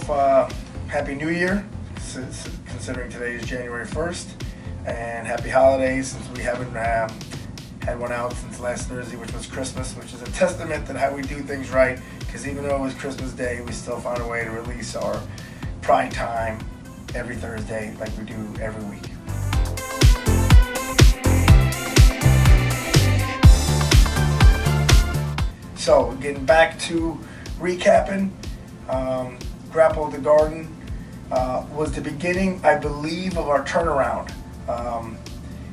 off, Happy New Year, considering today is January 1st, and Happy Holidays, since we haven't had one out since last Thursday, which was Christmas, which is a testament to how we do things right, because even though it was Christmas Day, we still found a way to release our Pride Time every Thursday like we do every week. So, getting back to recapping, Grapple of the Garden was the beginning, I believe, of our turnaround.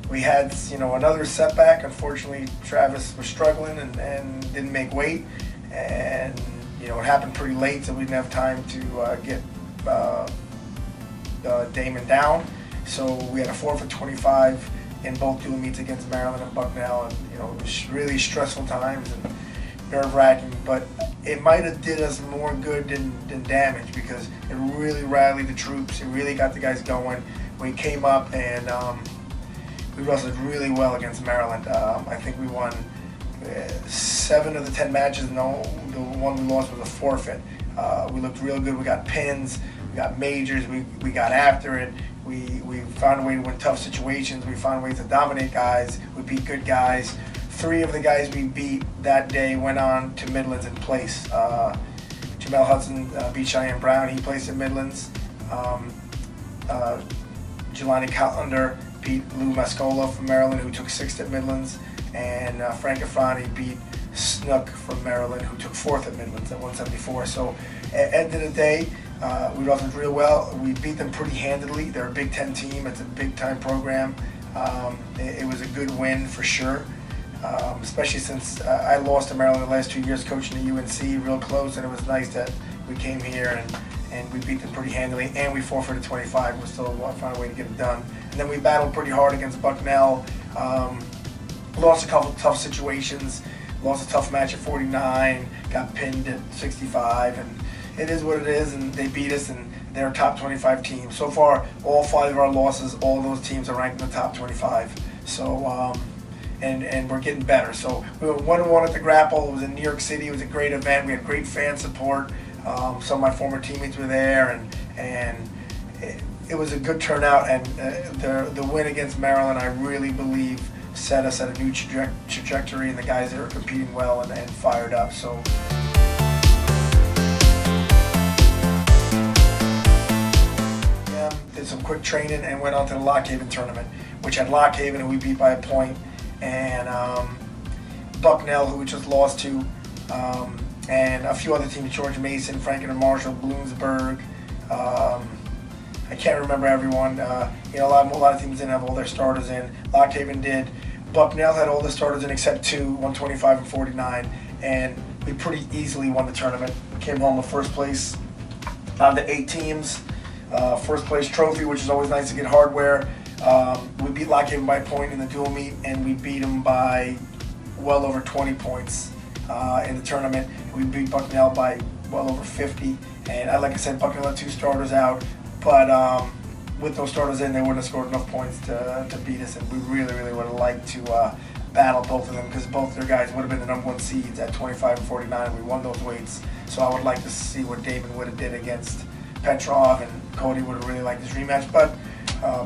We had, another setback. Unfortunately, Travis was struggling and didn't make weight, and it happened pretty late, so we didn't have time to get Damon down. So we had a 4 for 25 in both dual meets against Maryland and Bucknell, and it was really stressful times and nerve-wracking, but it might have did us more good than damage, because it really rallied the troops. It really got the guys going. We came up and we wrestled really well against Maryland. I think we won 7 of the 10 matches. No, the one we lost was a forfeit. We looked real good. We got pins. We got majors. We got after it. We found a way to win tough situations. We found ways to dominate guys. We beat good guys. 3 of the guys we beat that day went on to Midlands in place. Jamel Hudson beat Cheyenne Brown. He placed at Midlands. Jelani Callender beat Lou Mascola from Maryland, who took 6th at Midlands. And Frank Afrani beat Snook from Maryland, who took 4th at Midlands at 174. So at the end of the day, we wrestled real well. We beat them pretty handedly. They're a Big Ten team. It's a big-time program. It was a good win for sure. Especially since I lost to Maryland the last 2 years coaching at UNC, real close, and it was nice that we came here and we beat them pretty handily, and we forfeited 25. We still found a way to get it done. And then we battled pretty hard against Bucknell, lost a couple tough situations, lost a tough match at 49, got pinned at 65, and it is what it is, and they beat us, and they're a top 25 team. So far, all 5 of our losses, all those teams are ranked in the top 25. So, and we're getting better. So we were 1-1 at the Grapple. It was in New York City. It was a great event. We had great fan support. Some of my former teammates were there, and it was a good turnout. And the win against Maryland, I really believe, set us at a new trajectory, and the guys that are competing well and fired up. So. Did some quick training and went on to the Lock Haven tournament, which had Lock Haven, who we beat by a point, and Bucknell, who we just lost to, and a few other teams, George Mason, Franklin and Marshall, Bloomsburg. I can't remember everyone. A lot of teams didn't have all their starters in. Lock Haven did. Bucknell had all the starters in except 2, 125 and 49, and we pretty easily won the tournament. Came home with first place on the 8 teams. First place trophy, which is always nice to get hardware. We beat Lock Haven by a point in the dual meet, and we beat them by well over 20 points in the tournament. We beat Bucknell by well over 50, and like I said, Bucknell had 2 starters out, but with those starters in, they wouldn't have scored enough points to beat us, and we really, really would have liked to battle both of them, because both their guys would have been the number 1 seeds at 25 and 49. We won those weights, so I would like to see what Damon would have did against Petrov, and Cody would have really liked this rematch, but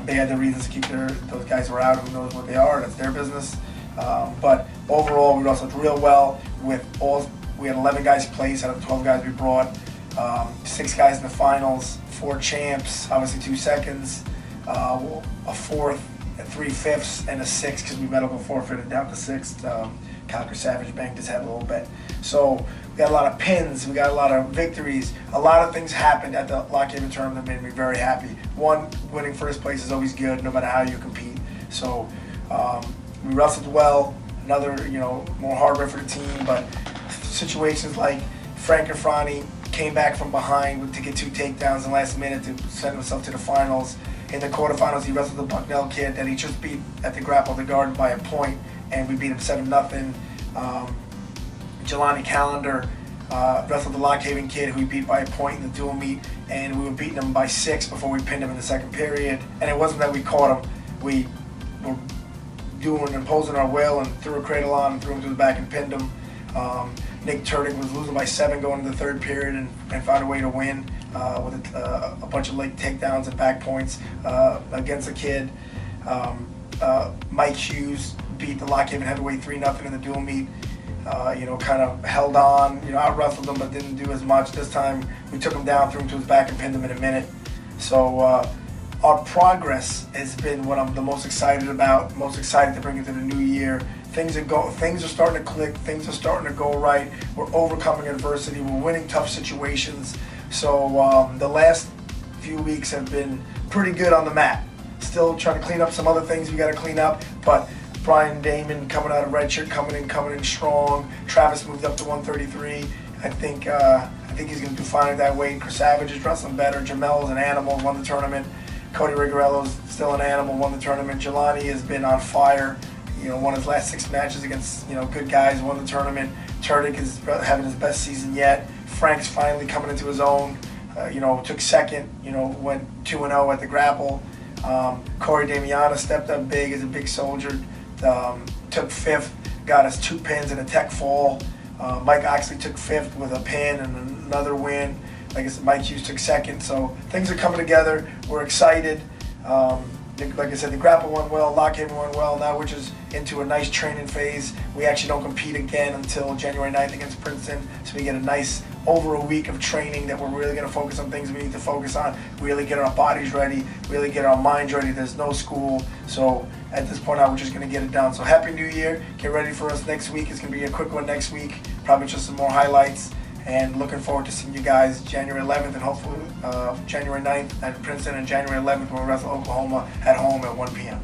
they had their reasons to keep those guys were out. Who knows what they are? That's their business. But overall, we wrestled real well. We had 11 guys place out of the 12 guys we brought. 6 guys in the finals, 4 champs, obviously 2 seconds, a 4th, 3 fifths, and a 6th, because we medical forfeited down to 6th. Cocker Savage banked his head a little bit. So we got a lot of pins, we got a lot of victories. A lot of things happened at the Lock Haven tournament that made me very happy. One, winning first place is always good, no matter how you compete. So we wrestled well. Another, more hardware for the team, but situations like Frank Afrani came back from behind to get 2 takedowns in the last minute to send himself to the finals. In the quarterfinals, he wrestled the Bucknell kid that he just beat at the Grapple of the Garden by a point, and we beat him 7-0. Jelani Callender wrestled the Lock Haven kid, who we beat by a point in the dual meet, and we were beating him by 6 before we pinned him in the second period. And it wasn't that we caught him; we were imposing our will and threw a cradle on and threw him to the back and pinned him. Nick Turdick was losing by 7 going into the third period and found a way to win. with a bunch of leg takedowns and back points against a kid. Mike Hughes beat the Lock Haven heavyweight 3-0 in the dual meet. Kind of held on, out wrestled him, but didn't do as much. This time we took him down, threw him to his back, and pinned him in a minute. So our progress has been what I'm the most excited about, most excited to bring into the new year. Things are starting to click, things are starting to go right. We're overcoming adversity, we're winning tough situations. So the last few weeks have been pretty good on the mat. Still trying to clean up some other things we got to clean up, but Brian Damon coming out of redshirt, coming in strong. Travis moved up to 133. I think he's going to do fine at that weight. Chris Savage is wrestling better. Jamel is an animal, won the tournament. Cody Rigorello's still an animal, won the tournament. Jelani has been on fire. Won his last 6 matches against good guys, won the tournament. Turdick is having his best season yet. Frank's finally coming into his own. Took second. Went 2-0 at the grapple. Corey Damiana stepped up big as a big soldier. Took 5th, got us 2 pins and a tech fall. Mike Oxley took 5th with a pin and another win. Like I said, Mike Hughes took 2nd. So things are coming together. We're excited. Like I said, the grapple went well, Lock Haven went well. Now we're just into a nice training phase. We actually don't compete again until January 9th against Princeton. So we get a nice over a week of training that we're really going to focus on things we need to focus on, really get our bodies ready, really get our minds ready. There's no school. So at this point, we're just going to get it done. So Happy New Year. Get ready for us next week. It's going to be a quick one next week. Probably just some more highlights. And looking forward to seeing you guys January 11th and hopefully January 9th at Princeton and January 11th when we wrestle Oklahoma at home at 1 p.m.